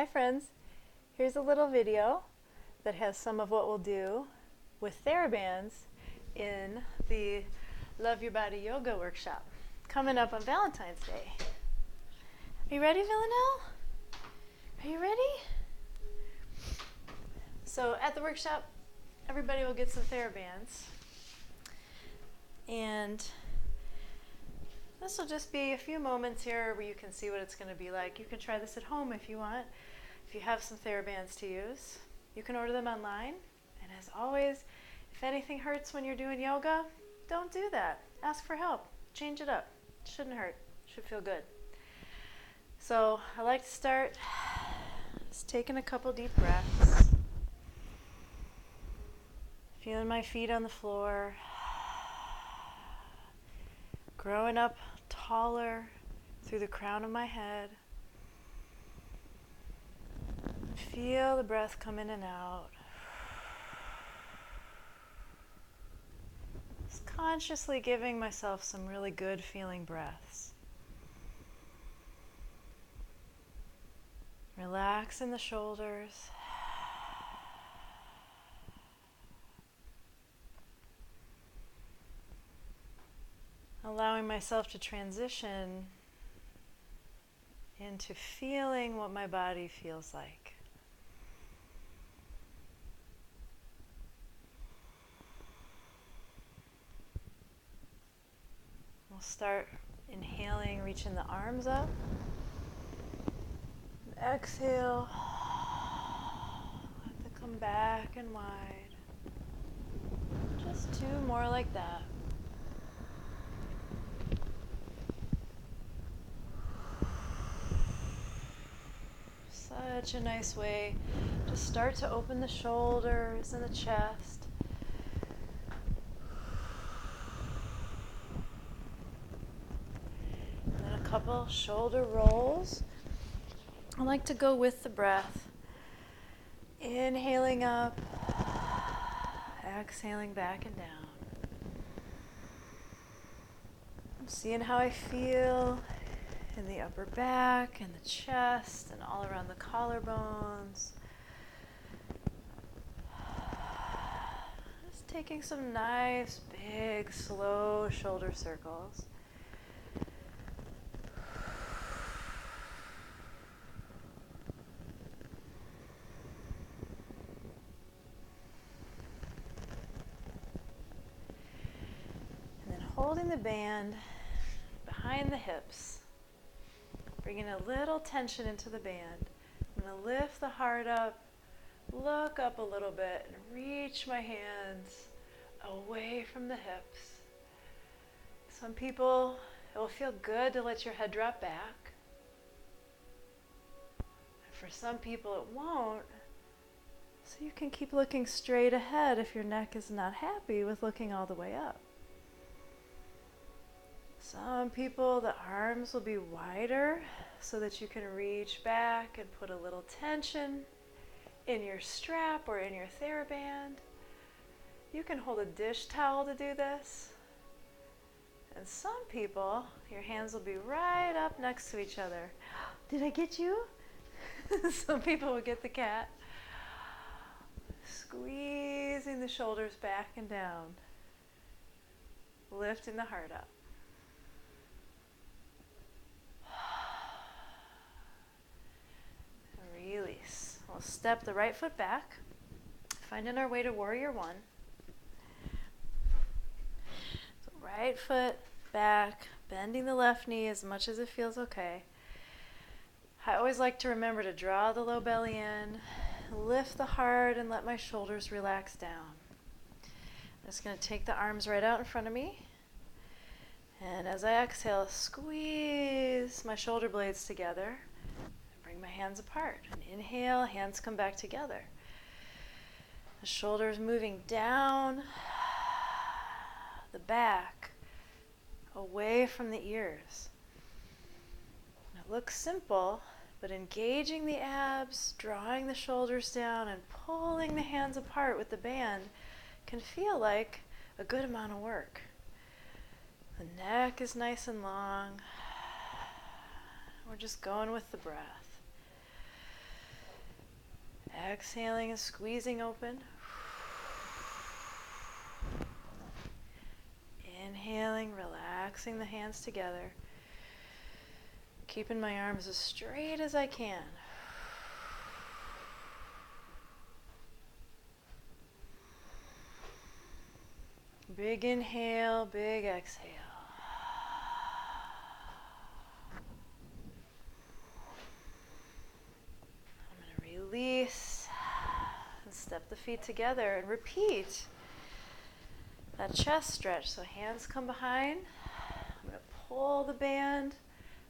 Hi friends, here's a little video that has some of what we'll do with Therabands in the Love Your Body Yoga workshop coming up on Valentine's Day. Are you ready, Villanelle? Are you ready? So at the workshop, everybody will get some Therabands, and this will just be a few moments here where you can see what it's going to be like. You can try this at home if you want. If you have some Therabands to use, you can order them online. And as always, if anything hurts when you're doing yoga, don't do that. Ask for help. Change it up. It shouldn't hurt. It should feel good. So I like to start just taking a couple deep breaths. Feeling my feet on the floor. Growing up taller through the crown of my head. Feel the breath come in and out. Just consciously giving myself some really good feeling breaths. Relax in the shoulders. Allowing myself to transition into feeling what my body feels like. We'll start inhaling, reaching the arms up. Exhale, let them come back and wide. Just two more like that. Such a nice way to start to open the shoulders and the chest. And then a couple shoulder rolls. I like to go with the breath. Inhaling up, exhaling back and down. I'm seeing how I feel in the upper back and the chest and all around the collarbones. Just taking some nice, big, slow shoulder circles. And then holding the band behind the hips. Bringing a little tension into the band. I'm going to lift the heart up, look up a little bit, and reach my hands away from the hips. Some people, it will feel good to let your head drop back. And for some people, it won't. So you can keep looking straight ahead if your neck is not happy with looking all the way up. Some people, the arms will be wider so that you can reach back and put a little tension in your strap or in your Theraband. You can hold a dish towel to do this. And some people, your hands will be right up next to each other. Did I get you? Some people will get the cat. Squeezing the shoulders back and down. Lifting the heart up. Release. We'll step the right foot back, finding our way to Warrior One. So right foot back, bending the left knee as much as it feels okay. I always like to remember to draw the low belly in, lift the heart, and let my shoulders relax down. I'm just going to take the arms right out in front of me. And as I exhale, squeeze my shoulder blades together. Bring my hands apart. And inhale, hands come back together. The shoulders moving down the back, away from the ears. It looks simple, but engaging the abs, drawing the shoulders down, and pulling the hands apart with the band can feel like a good amount of work. The neck is nice and long. We're just going with the breath. Exhaling and squeezing open. Inhaling, relaxing the hands together. Keeping my arms as straight as I can. Big inhale, big exhale. I'm going to release and step the feet together and repeat that chest stretch. So hands come behind. I'm going to pull the band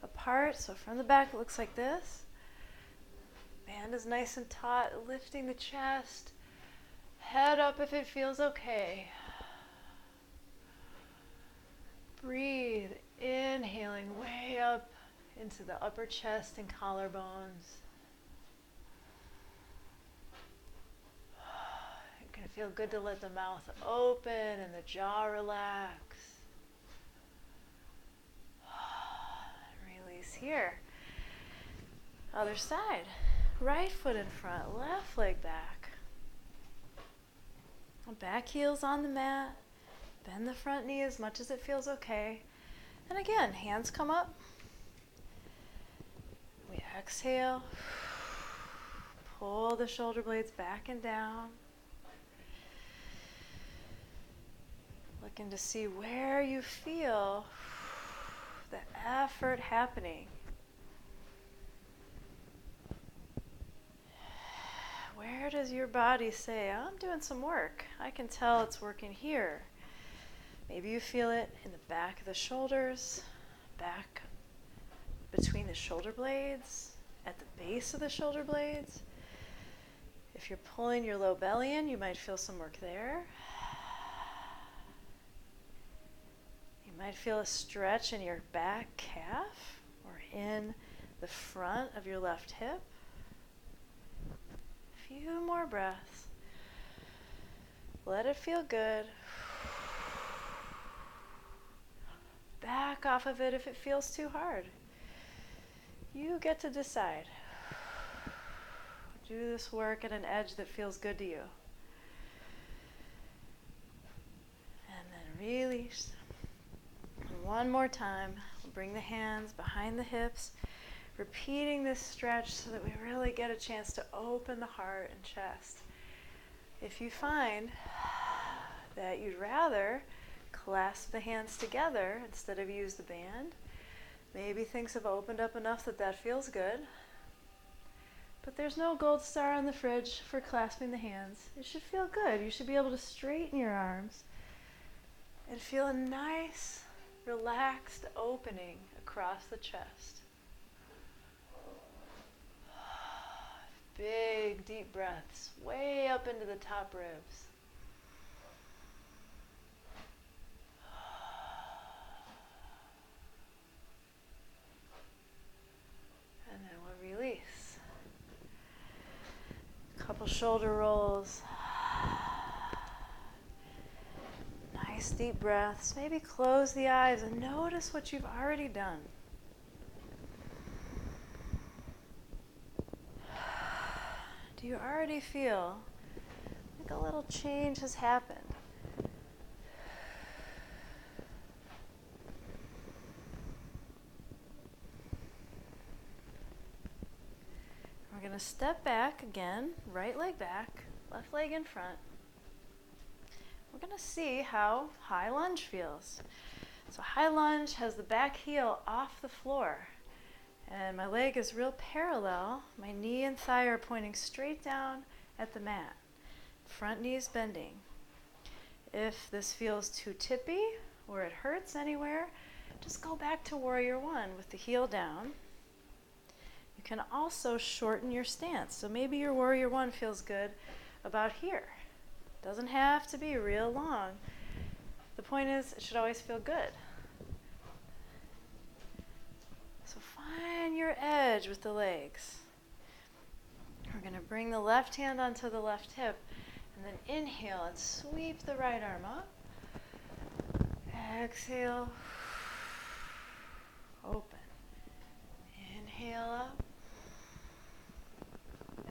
apart. So from the back it looks like this. Band is nice and taut, lifting the chest. Head up if it feels okay. Breathe, inhaling way up into the upper chest and collarbones. It's going to feel good to let the mouth open and the jaw relax. Release here. Other side. Right foot in front, left leg back. Back heels on the mat. Bend the front knee as much as it feels okay. And again, hands come up. We exhale. Pull the shoulder blades back and down. Looking to see where you feel the effort happening. Where does your body say, I'm doing some work? I can tell it's working here. Maybe you feel it in the back of the shoulders, back between the shoulder blades, at the base of the shoulder blades. If you're pulling your low belly in, you might feel some work there. You might feel a stretch in your back calf or in the front of your left hip. A few more breaths. Let it feel good. Back off of it if it feels too hard. You get to decide. Do this work at an edge that feels good to you. And then release. And one more time, we'll bring the hands behind the hips, repeating this stretch so that we really get a chance to open the heart and chest. If you find that you'd rather clasp the hands together instead of use the band, maybe things have opened up enough that that feels good. But there's no gold star on the fridge for clasping the hands. It should feel good. You should be able to straighten your arms and feel a nice, relaxed opening across the chest. Big, deep breaths way up into the top ribs. And then we'll release. Couple shoulder rolls. Nice deep breaths. Maybe close the eyes and notice what you've already done. Do you already feel like a little change has happened? We're going to step back again, right leg back, left leg in front. We're going to see how high lunge feels. So high lunge has the back heel off the floor, and my leg is real parallel. My knee and thigh are pointing straight down at the mat. Front knee is bending. If this feels too tippy or it hurts anywhere, just go back to warrior one with the heel down. You can also shorten your stance. So maybe your warrior one feels good about here. Doesn't have to be real long. The point is, it should always feel good. So find your edge with the legs. We're going to bring the left hand onto the left hip and then inhale and sweep the right arm up. Exhale. Open. Inhale up.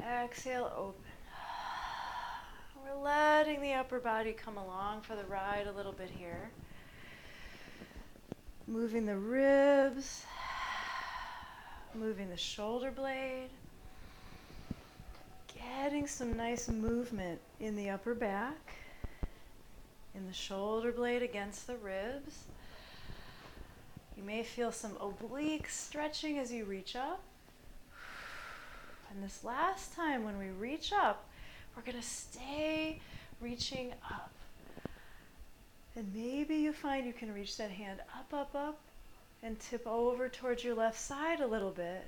Exhale, open. We're letting the upper body come along for the ride a little bit here. Moving the ribs, moving the shoulder blade, getting some nice movement in the upper back, in the shoulder blade against the ribs. You may feel some oblique stretching as you reach up. And this last time when we reach up, we're going to stay reaching up. And maybe you find you can reach that hand up, up, up, and tip over towards your left side a little bit.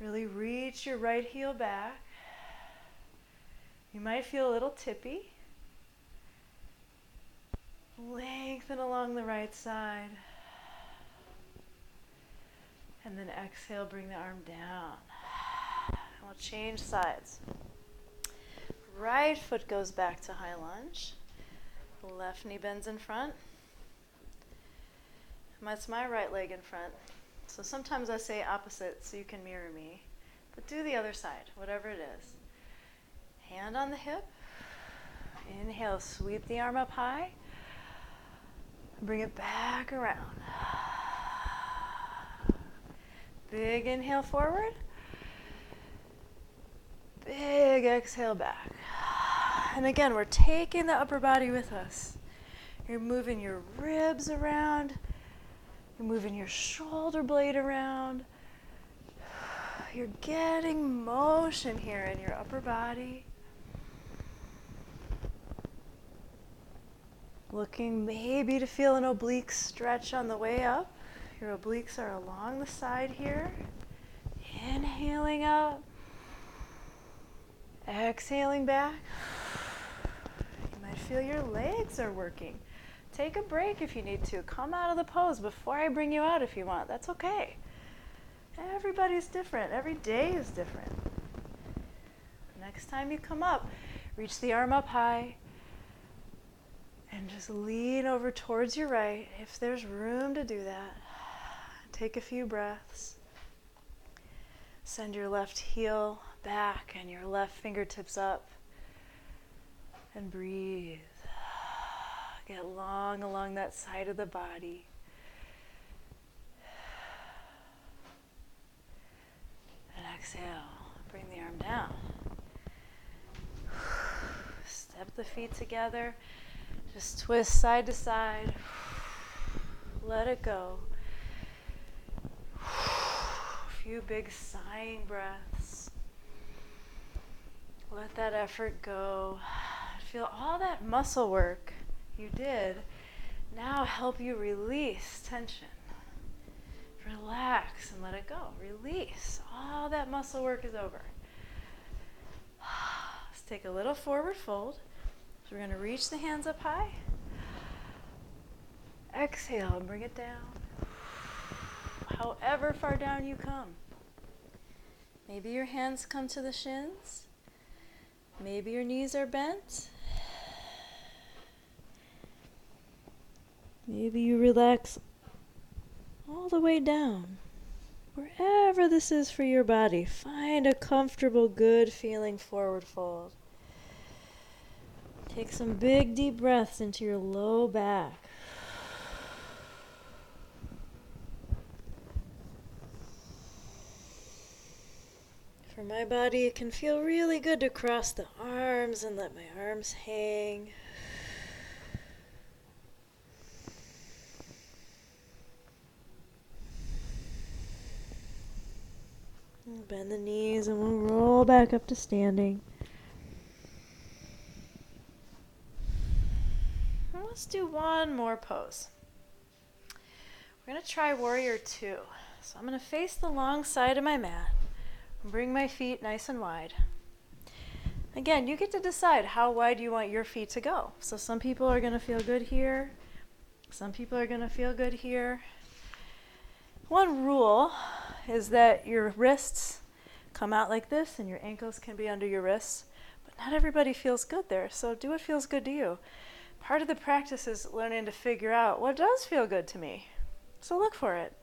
Really reach your right heel back. You might feel a little tippy. Lengthen along the right side. And then exhale, bring the arm down. And we'll change sides. Right foot goes back to high lunge. Left knee bends in front. That's my right leg in front. So sometimes I say opposite so you can mirror me. But do the other side, whatever it is. Hand on the hip. Inhale, sweep the arm up high. Bring it back around. Big inhale forward. Big exhale back. And again, we're taking the upper body with us. You're moving your ribs around. You're moving your shoulder blade around. You're getting motion here in your upper body. Looking maybe to feel an oblique stretch on the way up. Your obliques are along the side here. Inhaling up. Exhaling back. You might feel your legs are working. Take a break if you need to. Come out of the pose before I bring you out if you want. That's okay. Everybody's different. Every day is different. Next time you come up, reach the arm up high. And just lean over towards your right if there's room to do that. Take a few breaths. Send your left heel back and your left fingertips up. And breathe. Get long along that side of the body. And exhale. Bring the arm down. Step the feet together. Just twist side to side. Let it go. A few big sighing breaths. Let that effort go. Feel all that muscle work you did now help you release tension. Relax and let it go. Release. All that muscle work is over. Let's take a little forward fold. So we're going to reach the hands up high. Exhale and bring it down. However far down you come. Maybe your hands come to the shins. Maybe your knees are bent. Maybe you relax all the way down. Wherever this is for your body, find a comfortable, good feeling forward fold. Take some big deep breaths into your low back. For my body, it can feel really good to cross the arms and let my arms hang. Bend the knees and we'll roll back up to standing. Let's do one more pose. We're going to try Warrior 2. So I'm going to face the long side of my mat and bring my feet nice and wide. Again, you get to decide how wide you want your feet to go. So some people are going to feel good here. Some people are going to feel good here. One rule is that your wrists come out like this and your ankles can be under your wrists. But not everybody feels good there, so do what feels good to you. Part of the practice is learning to figure out what does feel good to me. So look for it.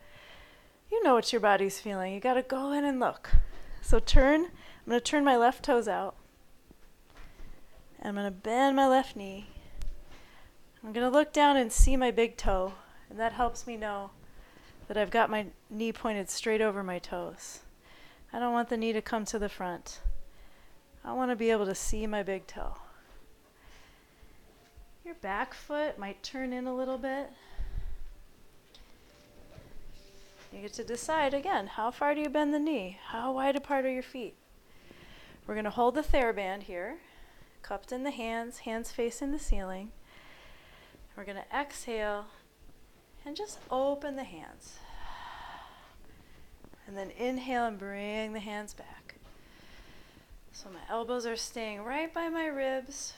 You know what your body's feeling. You got to go in and look. So turn. I'm I'm going to turn my left toes out. I'm going to bend my left knee. I'm going to look down and see my big toe, and that helps me know that I've got my knee pointed straight over my toes. I don't want the knee to come to the front. I want to be able to see my big toe. Your back foot might turn in a little bit. You get to decide again, how far do you bend the knee? How wide apart are your feet? We're going to hold the Theraband here, cupped in the hands, hands facing the ceiling. We're going to exhale and just open the hands. And then inhale and bring the hands back. So my elbows are staying right by my ribs.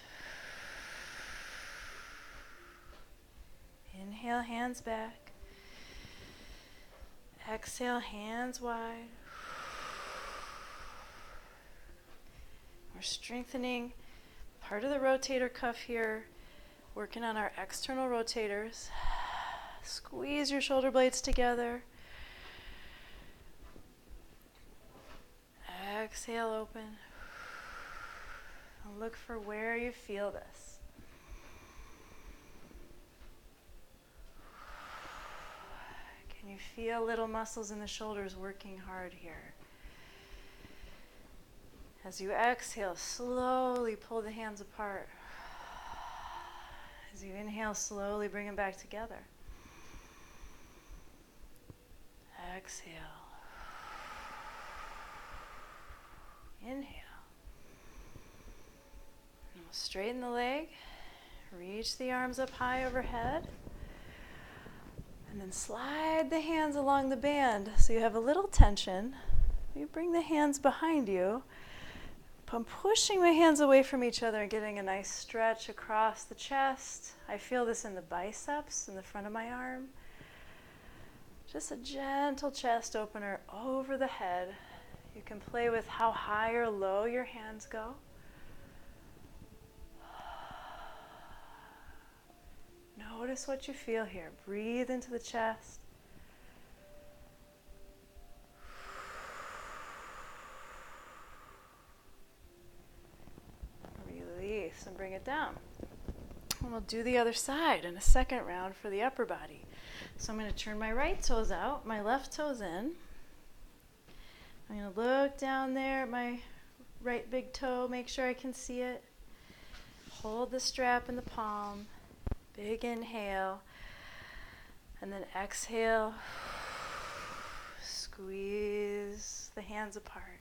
Inhale, hands back. Exhale, hands wide. We're strengthening part of the rotator cuff here, working on our external rotators. Squeeze your shoulder blades together. Exhale, open. And look for where you feel this. Can you feel little muscles in the shoulders working hard here? As you exhale, slowly pull the hands apart. As you inhale, slowly bring them back together. Exhale. Inhale. And we'll straighten the leg. Reach the arms up high overhead. And then slide the hands along the band so you have a little tension. You bring the hands behind you. I'm pushing my hands away from each other and getting a nice stretch across the chest. I feel this in the biceps, in the front of my arm. Just a gentle chest opener over the head. You can play with how high or low your hands go. Notice what you feel here. Breathe into the chest. Release and bring it down. And we'll do the other side in a second round for the upper body. So I'm going to turn my right toes out, my left toes in. I'm going to look down there at my right big toe, make sure I can see it. Hold the strap in the palm. Big inhale. And then exhale. Squeeze the hands apart.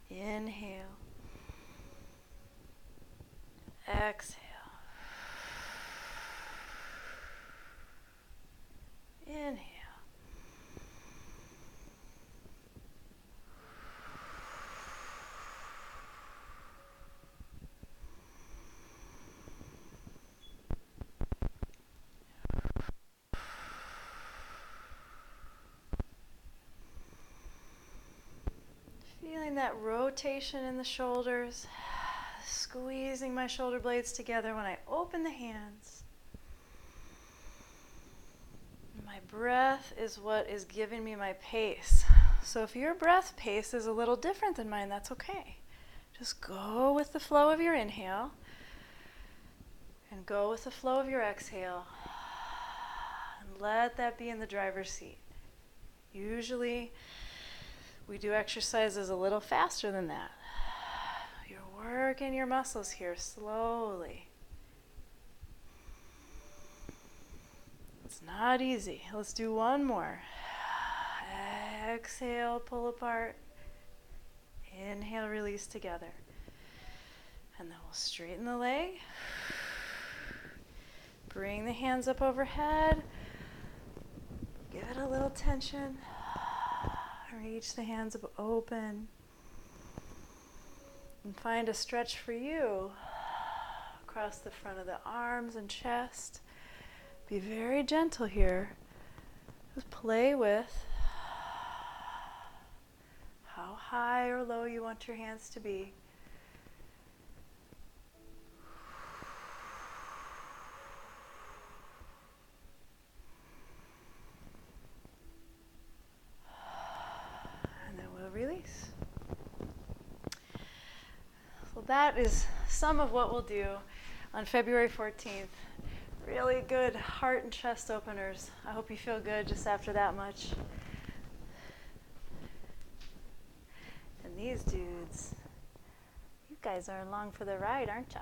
Inhale. Exhale. Inhale. Feeling that rotation in the shoulders, squeezing my shoulder blades together when I open the hands. My breath is what is giving me my pace. So if your breath pace is a little different than mine, that's okay. Just go with the flow of your inhale and go with the flow of your exhale. And let that be in the driver's seat. Usually we do exercises a little faster than that. You're working your muscles here slowly. It's not easy. Let's do one more. Exhale, pull apart. Inhale, release together. And then we'll straighten the leg. Bring the hands up overhead. Give it a little tension. Reach the hands up open. And find a stretch for you across the front of the arms and chest. Be very gentle here. Just play with how high or low you want your hands to be. And then we'll release. Well, that is some of what we'll do on February 14th. Really good heart and chest openers. I hope you feel good just after that much. And these dudes, you guys are along for the ride, aren't ya?